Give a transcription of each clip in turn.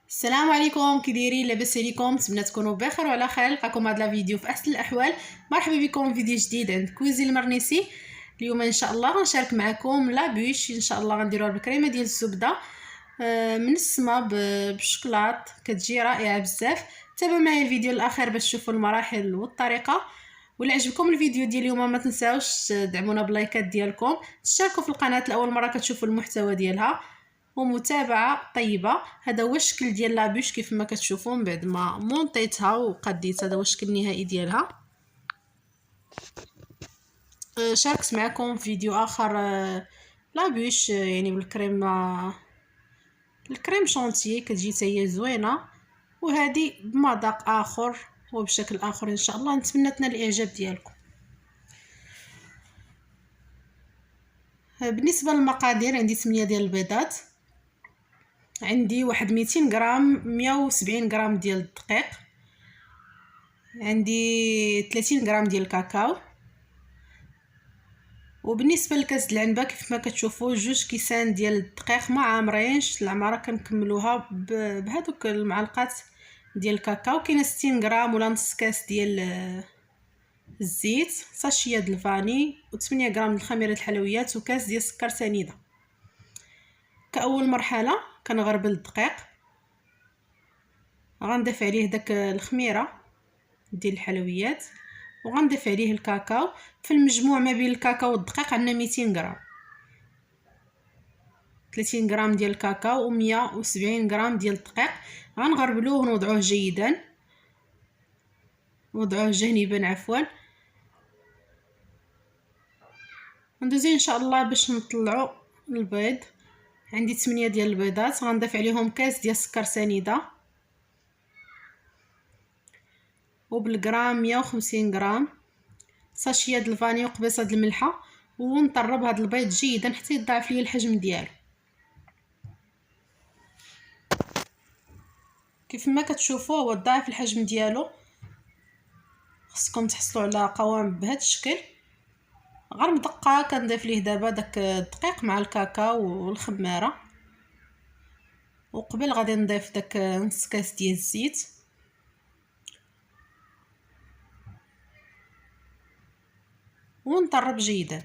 السلام عليكم، كي دايرين؟ لاباس عليكم؟ نتمنى تكونوا بخير وعلى خير. نلقاكم هذا الفيديو في احسن الاحوال. مرحبا بكم في فيديو جديد عند كويزين المرنيسي. اليوم ان شاء الله غنشارك معكم لابوش. ان شاء الله غنديروها بالكريمه ديال الزبده منسمه بالشوكولات، كتجي رائعه بزاف. تابعوا معايا الفيديو الاخير باش تشوفوا المراحل والطريقه. ولا عجبكم الفيديو ديال اليوم ما تنساوش تدعمونا باللايكات ديالكم، تشتركوا في القناه لاول مره كتشوفوا المحتوى ديالها، ومتابعه طيبه. هذا هو الشكل ديال لابوش كيف ما كتشوفوا من بعد ما مونطيتها وقديت. هذا هو الشكل النهائي ديالها. شاركت معكم في فيديو اخر لابوش يعني بالكريم، الكريم شونتيي كتجي حتى هي زوينه، وهذه بمذاق اخر وبشكل اخر. ان شاء الله نتمنى تنال الاعجاب ديالكم. بالنسبه للمقادير، عندي 8 ديال البيضات، عندي واحد 200 غرام 170 غرام ديال الدقيق، عندي 30 غرام ديال الكاكاو. وبالنسبه لكاس العنبه كيف ما كتشوفوا 2 كيسان ديال الدقيق ما عامرينش العماره، كنكملوها بهذوك المعلقات ديال الكاكاو. كاينه 60 غرام ولا نص كاس ديال الزيت، ساشيه ديال الفاني، و8 غرام ديال الخميره الحلويات، وكاس ديال السكر سنيده. كاول مرحله كنغربل الدقيق، غنضيف عليه داك الخميره ديال الحلويات، وغنضيف عليه الكاكاو. في المجموع ما بين الكاكاو والدقيق عندنا 200 غرام، 30 غرام ديال الكاكاو و170 غرام ديال الدقيق. غنغربلوه ونوضعوه جيدا، نوضعوه جانبا عفوا. ندوزي ان شاء الله باش نطلعوا البيض. عندي 8 ديال البيضات، غنضيف عليهم كاس ديال السكر سنيده، وبالغرام 150 غرام ساشيه ديال الفاني وقبيصه ديال الملحه، ونطرب هذا البيض جيدا حتى يضاعف لي الحجم ديالو. كيف ما كتشوفوا هو ضاعف الحجم ديالو. خصكم تحصلوا على قوام بهذا الشكل. غير مدقه كنضيف ليه دابا داك الدقيق مع الكاكاو والخماره، وقبل غادي نضيف داك نص كاس ديال الزيت، ونطرب جيدا.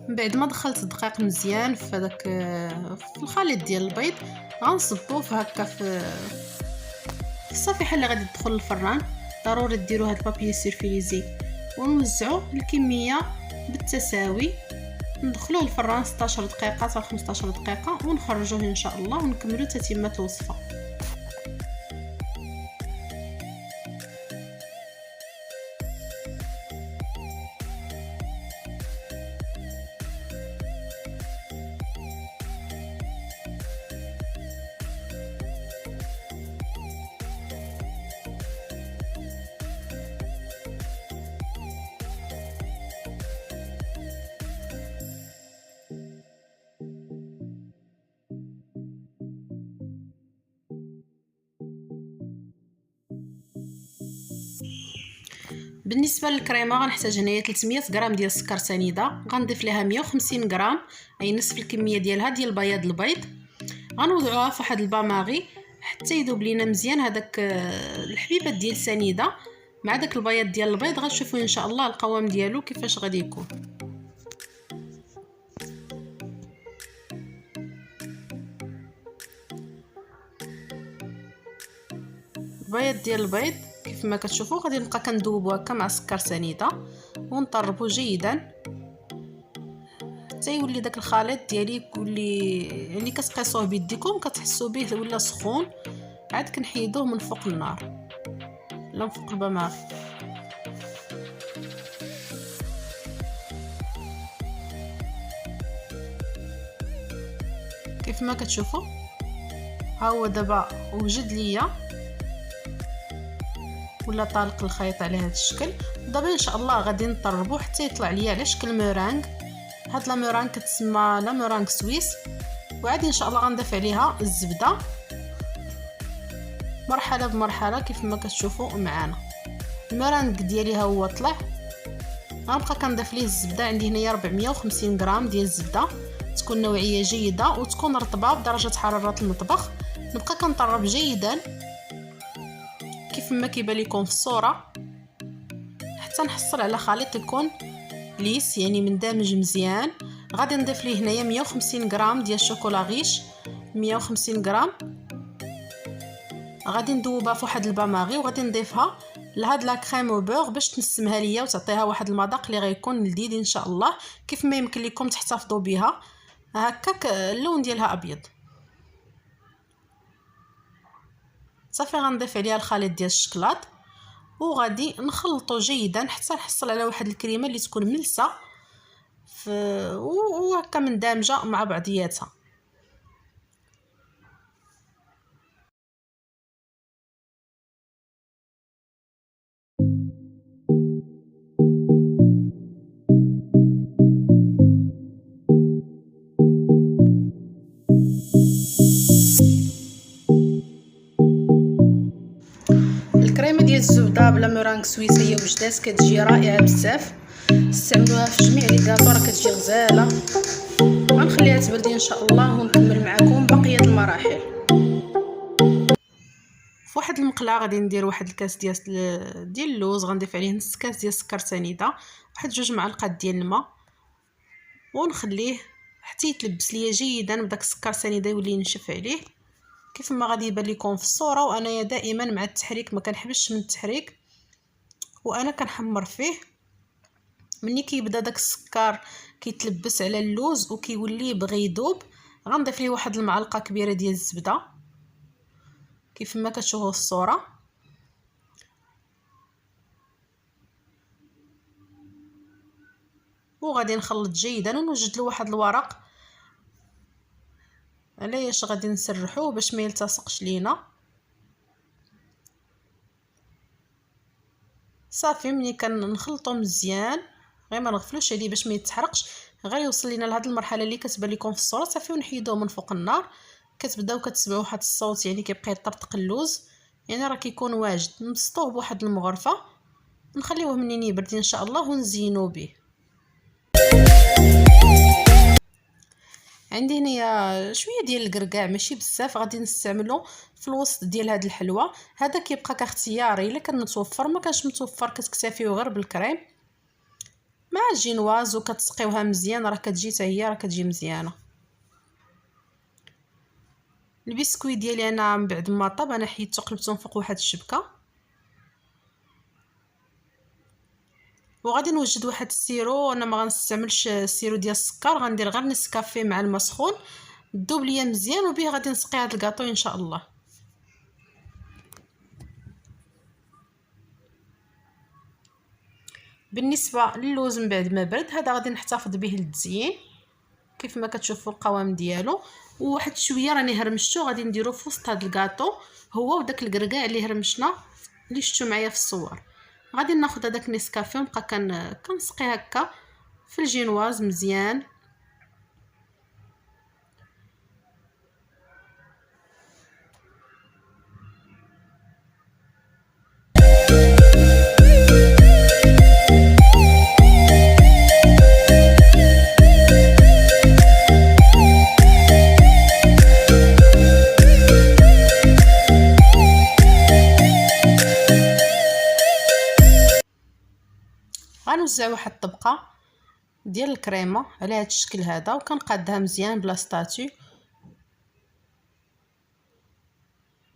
من بعد ما دخلت الدقيق مزيان في هذاك في الخليط ديال البيض، غنصبوه في هكا في الصفيحه اللي غادي تدخل الفران. ضروري ديروا هاد البابي سيرفيليزي ونوزعوا الكميه بالتساوي. ندخلوه الفران 16 دقيقه حتى 15 دقيقه، ونخرجوه ان شاء الله ونكملوا تتمه الوصفه. بالنسبه للكريمه غنحتاج هنايا 300 غرام ديال السكر سنيده، غنضيف لها 150 غرام اي نصف الكميه ديالها ديال بياض البيض. غنوضعوها في واحد الباماغي حتى يذوب لينا مزيان هذاك الحبيبات ديال سنيده مع داك البياض ديال البيض. غتشوفوا ان شاء الله القوام ديالو كيفاش غادي يكون. البياض ديال البيض كيف كيف ما كتشوفوا غادي نبقى كندوبو هكا مع السكر سنيده ونطربو جيدا حتى يولي داك الخليط ديالي يولي يعني كتقيسوه بيديكم كتحسوا به ولا سخون. عاد كنحيدوه من فوق النار لا من فوق البامار. كيف ما كتشوفوا ها هو دابا وجد ليا ولا طالق الخيط على هذا الشكل. دابا ان شاء الله غادي نطربو حتى يطلع ليا على شكل مورانغ. هاد لا مورانغ كتسمى لا مورانغ سويس. وعادي ان شاء الله غنضيف عليها الزبده مرحله بمرحله كيف ما كتشوفوا معانا. المورانغ ديالي ها هو طلع. غنبقى كنضيف ليه الزبده. عندي هنايا 450 غرام ديال الزبده تكون نوعيه جيده وتكون رطبه بدرجه حراره المطبخ. نبقى كنطرب جيدا كيف ما كيبان لكم في الصوره حتى نحصل على خليط يكون ليس يعني مندمج مزيان. غادي نضيف ليه هنايا 150 غرام ديال الشوكولا غيش. 150 غرام غادي ندوبها في واحد الباماغي وغادي نضيفها لهاد لا كريم او بور باش تنسمها ليا وتعطيها واحد المذاق اللي غيكون لذيذ ان شاء الله. كيف ما يمكن لكم تحتفظوا بها هكاك اللون ديالها ابيض. صافي غنضيف عليها الخليط ديال الشكلاط وغادي نخلطو جيدا حتى نحصل على واحد الكريمه اللي تكون ملسه وهكا مندمجه مع بعضياتها. الكريمه ديال الزبده بلا مورانغ سويسيه وجدات كتجي رائعه بزاف. استعملوها في جميع لي كاطو راه كتجي غزاله. غنخليها تبرد ان شاء الله ونكمل معكم بقيه المراحل. في واحد المقله غادي ندير واحد الكاس ديال اللوز. غنضيف عليه نص كاس ديال السكر سنيده واحد 2 معالق ديال الماء ونخليه حتى يتلبس ليا جيدا بداك السكر سنيده يولي ينشف عليه كيف ما غادي يبان لكم في الصوره. وانايا دائما مع التحريك ما كنحبش من التحريك وانا كنحمر فيه. ملي كيبدا داك السكر كيتلبس على اللوز وكيولي بغي يذوب غنضيف ليه واحد المعلقه كبيره ديال الزبده كيف ما كتشوفوا في الصوره. وغادي نخلط جيدا ونوجد له واحد الورق علاش غادي نسرحوه باش ما يلتصقش لينا. صافي ملي كنخلطو مزيان غير ما نغفلوش عليه باش ما يتحرقش غير يوصل لينا لهاد المرحله اللي كتبان لكم في الصوره. صافي ونحيدوه من فوق النار. كتبداو كتسمعوا واحد الصوت يعني كيبقى يطرطق اللوز يعني راه كيكون واجد. نبسطوه بواحد المغرفه نخليوه منين يبرد ان شاء الله ونزينو به. عندي هنايا شويه ديال الكركاع ماشي بزاف غادي نستعملو في الوسط ديال هاد الحلوه. هذا كيبقى كاختياري الا كان متوفر. ما كانش متوفر كتكتفيو غير بالكريم مع الجينواز وكتسقيوها مزيان راه كتجي حتى هي راه كتجي مزيانه. البسكويت ديالي انا من بعد ما طاب انا حيدته قلبته من فوق واحد الشبكه وغادي نوجد واحد السيرو. انا ما غنستعملش السيرو ديال السكر غندير غير نسكافيه مع الماء سخون تذوب ليا مزيان وبه غادي نسقي هذا الكاطو ان شاء الله. بالنسبه للوز من بعد ما برد هذا غادي نحتفظ به للتزيين كيف ما كتشوفوا القوام ديالو. وواحد شويه راني هرمشتو غادي نديرو في وسط هذا الكاطو هو وداك الكركاع اللي هرمشنا اللي شفتوا معايا في الصور. غادي ناخذ هذاك النسكافيه ونبقى كنسقي هكا في الجينواز مزيان. غنوزع واحد الطبقه ديال الكريمه على هذا الشكل هذا وكنقادها مزيان بلا سطاتو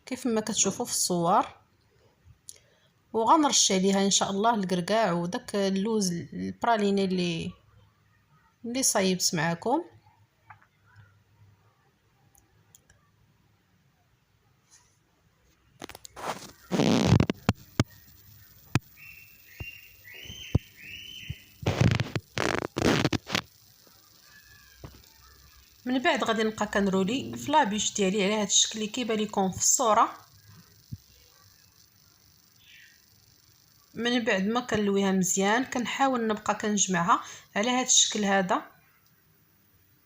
كيف ما كتشوفوا في الصور. وغنرش عليها ان شاء الله القرقاع وداك اللوز البراليني اللي صايبت معكم. من بعد غادي نبقى كنرولي في لابيش ديالي على هذا الشكل اللي كيبان لكم في الصوره. من بعد ما كنلويها مزيان كنحاول نبقى كنجمعها على هذا الشكل هذا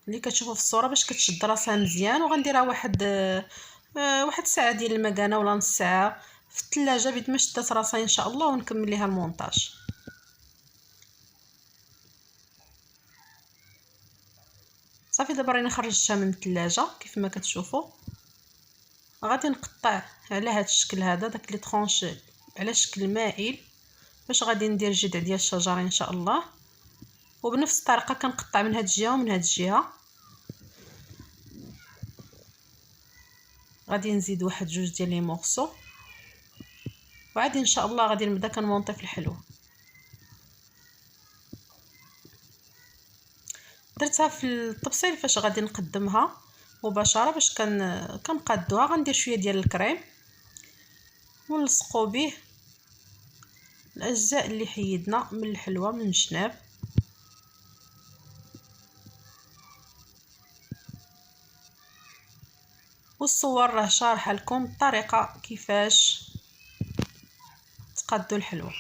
اللي كتشوفوا في الصوره باش كتشد راسها مزيان. وغنديرها واحد ساعه ديال المكانه ولا نص ساعه في الثلاجه بيت ما شدات راسها ان شاء الله، ونكمل ليها المونتاج. صافي دابا راني خرجتها من الثلاجه كيف ما كتشوفوا. غادي نقطع على هذا الشكل هذا داك لي طرونش على شكل مائل باش غادي ندير جذع ديال الشجره ان شاء الله. وبنفس الطريقه كنقطع من هاد الجهه ومن هاد الجهه. غادي نزيد واحد جوج ديال لي مورسو وعادي ان شاء الله غادي نبدا كنمونطي في الحلوه. درتها في الطبسيل فاش غادي نقدمها مباشره باش كنقادوها. غندير شويه ديال الكريم ونلصقوا به الاجزاء اللي حيدنا من الحلوه من الجناب. والصور راه شارحه لكم الطريقه كيفاش تقادوا الحلوه.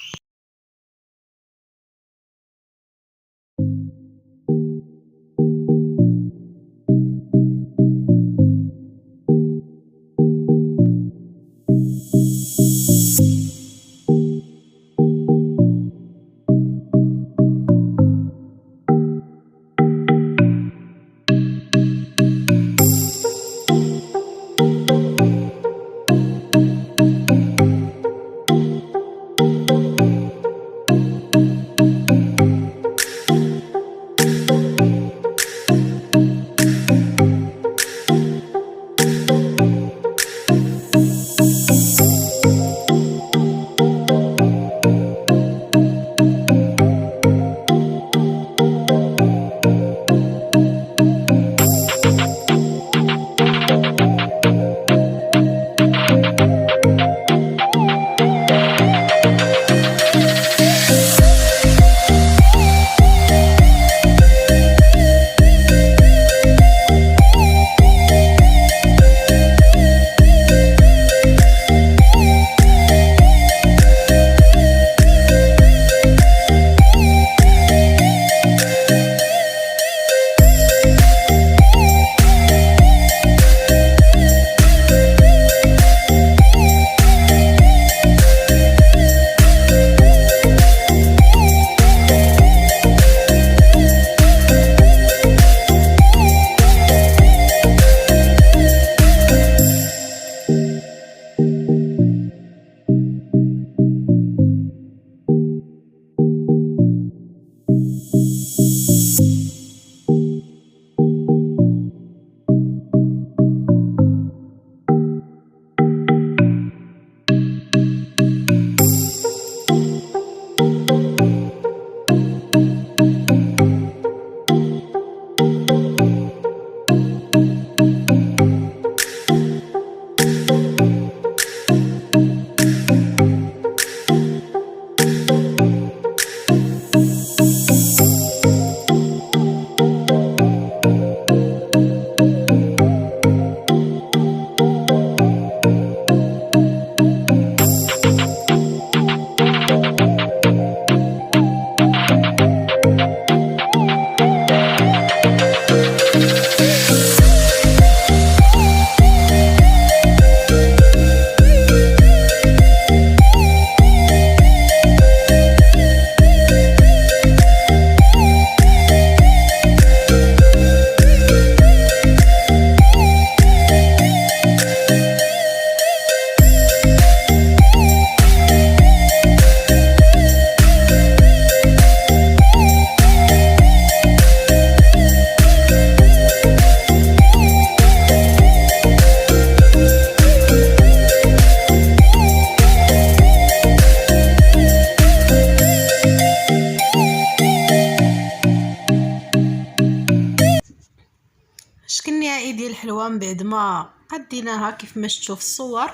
ديال الحلوى من بعد ما قديناها كيف ما شفتوا في الصور.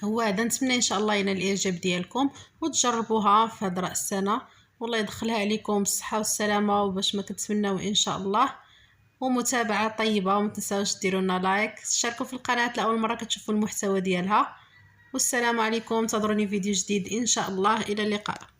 هو هذا، نتمنى ان شاء الله ينال الاعجاب ديالكم وتجربوها في هذا راس السنه، والله يدخلها عليكم بالصحه والسلامه وباش ما كتمناو ان شاء الله، ومتابعه طيبه. وما تنساوش ديروا لنا لايك، تشتركوا في القناه لاول مره كتشوفوا المحتوى ديالها. والسلام عليكم، انتظروني فيديو جديد ان شاء الله، الى اللقاء.